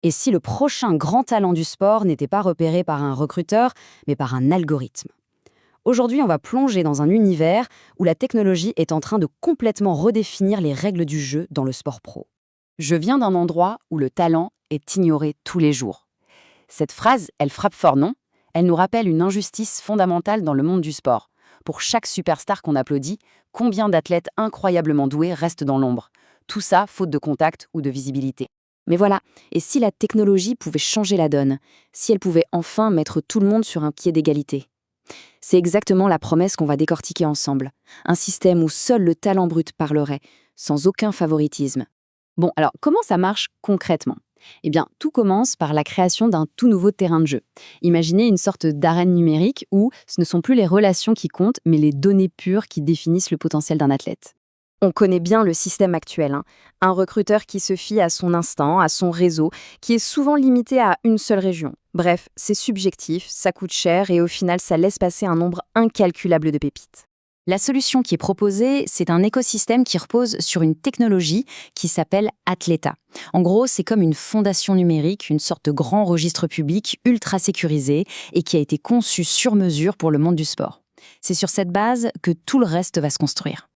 Et si le prochain grand talent du sport n'était pas repéré par un recruteur, mais par un algorithme? Aujourd'hui, on va plonger dans un univers où la technologie est en train de complètement redéfinir les règles du jeu dans le sport pro. Je viens d'un endroit où le talent est ignoré tous les jours. Cette phrase, elle frappe fort, non? Elle nous rappelle une injustice fondamentale dans le monde du sport. Pour chaque superstar qu'on applaudit, combien d'athlètes incroyablement doués restent dans l'ombre? Tout ça faute de contact ou de visibilité. Mais voilà, et si la technologie pouvait changer la donne? Si elle pouvait enfin mettre tout le monde sur un pied d'égalité? C'est exactement la promesse qu'on va décortiquer ensemble. Un système où seul le talent brut parlerait, sans aucun favoritisme. Bon, alors comment ça marche concrètement? Eh bien, tout commence par la création d'un tout nouveau terrain de jeu. Imaginez une sorte d'arène numérique où ce ne sont plus les relations qui comptent, mais les données pures qui définissent le potentiel d'un athlète. On connaît bien le système actuel, hein. Un recruteur qui se fie à son instinct, à son réseau, qui est souvent limité à une seule région. Bref, c'est subjectif, ça coûte cher et au final, ça laisse passer un nombre incalculable de pépites. La solution qui est proposée, c'est un écosystème qui repose sur une technologie qui s'appelle Athleta. En gros, c'est comme une fondation numérique, une sorte de grand registre public ultra sécurisé et qui a été conçu sur mesure pour le monde du sport. C'est sur cette base que tout le reste va se construire.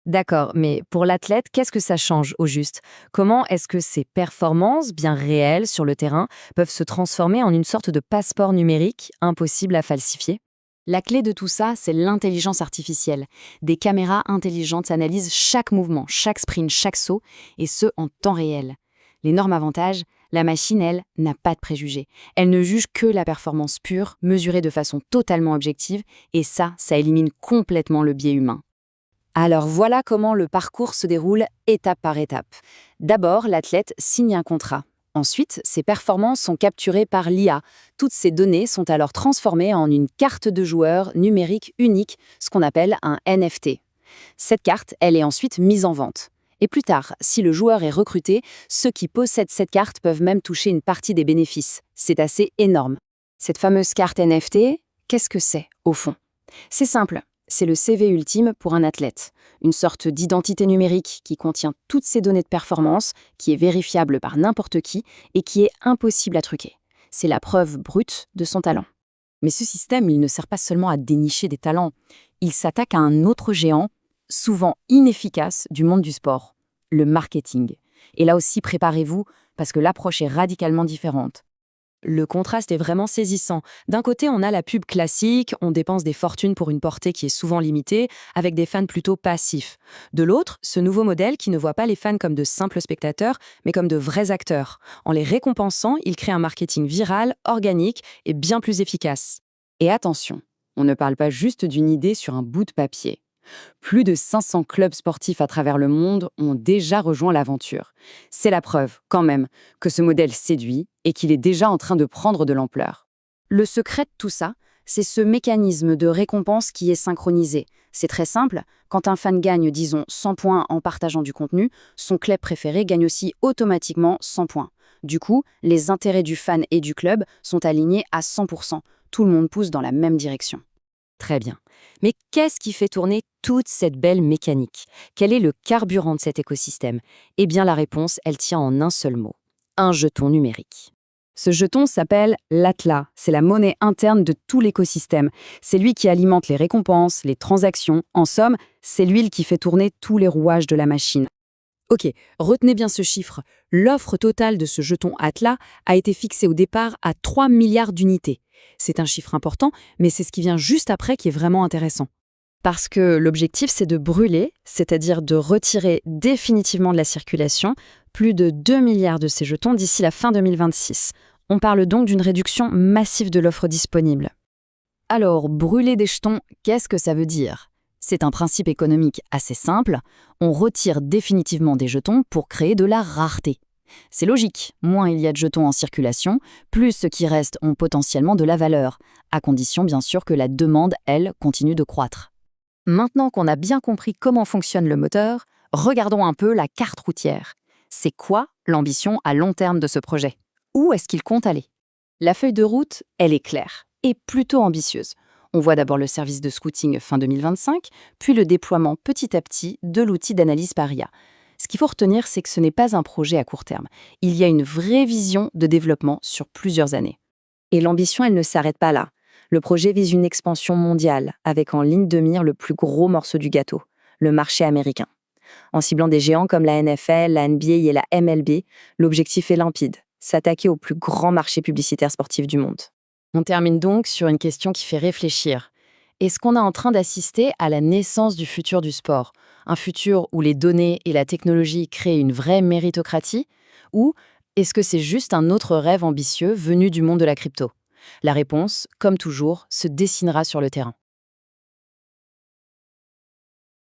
D'accord, mais pour l'athlète, qu'est-ce que ça change au juste? Comment est-ce que ses performances, bien réelles sur le terrain, peuvent se transformer en une sorte de passeport numérique impossible à falsifier? La clé de tout ça, c'est l'intelligence artificielle. Des caméras intelligentes analysent chaque mouvement, chaque sprint, chaque saut, et ce, en temps réel. L'énorme avantage, la machine, elle, n'a pas de préjugés. Elle ne juge que la performance pure, mesurée de façon totalement objective, et ça élimine complètement le biais humain. Alors voilà comment le parcours se déroule étape par étape. D'abord, l'athlète signe un contrat. Ensuite, ses performances sont capturées par l'IA. Toutes ces données sont alors transformées en une carte de joueur numérique unique, ce qu'on appelle un NFT. Cette carte, elle est ensuite mise en vente. Et plus tard, si le joueur est recruté, ceux qui possèdent cette carte peuvent même toucher une partie des bénéfices. C'est assez énorme. Cette fameuse carte NFT, qu'est-ce que c'est, au fond? C'est simple. C'est le CV ultime pour un athlète, une sorte d'identité numérique qui contient toutes ces données de performance, qui est vérifiable par n'importe qui et qui est impossible à truquer. C'est la preuve brute de son talent. Mais ce système, il ne sert pas seulement à dénicher des talents, il s'attaque à un autre géant, souvent inefficace, du monde du sport, le marketing. Et là aussi, préparez-vous, parce que l'approche est radicalement différente. Le contraste est vraiment saisissant. D'un côté, on a la pub classique, on dépense des fortunes pour une portée qui est souvent limitée, avec des fans plutôt passifs. De l'autre, ce nouveau modèle qui ne voit pas les fans comme de simples spectateurs, mais comme de vrais acteurs. En les récompensant, il crée un marketing viral, organique et bien plus efficace. Et attention, on ne parle pas juste d'une idée sur un bout de papier. Plus de 500 clubs sportifs à travers le monde ont déjà rejoint l'aventure. C'est la preuve, quand même, que ce modèle séduit et qu'il est déjà en train de prendre de l'ampleur. Le secret de tout ça, c'est ce mécanisme de récompense qui est synchronisé. C'est très simple, quand un fan gagne, disons, 100 points en partageant du contenu, son club préféré gagne aussi automatiquement 100 points. Du coup, les intérêts du fan et du club sont alignés à 100%. Tout le monde pousse dans la même direction. Très bien. Mais qu'est-ce qui fait tourner toute cette belle mécanique? Quel est le carburant de cet écosystème? Eh bien, la réponse, elle tient en un seul mot. Un jeton numérique. Ce jeton s'appelle l'Atla. C'est la monnaie interne de tout l'écosystème. C'est lui qui alimente les récompenses, les transactions. En somme, c'est l'huile qui fait tourner tous les rouages de la machine. Ok, retenez bien ce chiffre. L'offre totale de ce jeton Atla a été fixée au départ à 3 milliards d'unités. C'est un chiffre important, mais c'est ce qui vient juste après qui est vraiment intéressant. Parce que l'objectif, c'est de brûler, c'est-à-dire de retirer définitivement de la circulation plus de 2 milliards de ces jetons d'ici la fin 2026. On parle donc d'une réduction massive de l'offre disponible. Alors, brûler des jetons, qu'est-ce que ça veut dire? C'est un principe économique assez simple. On retire définitivement des jetons pour créer de la rareté. C'est logique, moins il y a de jetons en circulation, plus ceux qui restent ont potentiellement de la valeur, à condition bien sûr que la demande, elle, continue de croître. Maintenant qu'on a bien compris comment fonctionne le moteur, regardons un peu la carte routière. C'est quoi l'ambition à long terme de ce projet? Où est-ce qu'il compte aller? La feuille de route, elle est claire et plutôt ambitieuse. On voit d'abord le service de scouting fin 2025, puis le déploiement petit à petit de l'outil d'analyse par IA. Ce qu'il faut retenir, c'est que ce n'est pas un projet à court terme. Il y a une vraie vision de développement sur plusieurs années. Et l'ambition, elle ne s'arrête pas là. Le projet vise une expansion mondiale, avec en ligne de mire le plus gros morceau du gâteau, le marché américain. En ciblant des géants comme la NFL, la NBA et la MLB, l'objectif est limpide, s'attaquer au plus grand marché publicitaire sportif du monde. On termine donc sur une question qui fait réfléchir. Est-ce qu'on est en train d'assister à la naissance du futur du sport? Un futur où les données et la technologie créent une vraie méritocratie? Ou est-ce que c'est juste un autre rêve ambitieux venu du monde de la crypto? La réponse, comme toujours, se dessinera sur le terrain.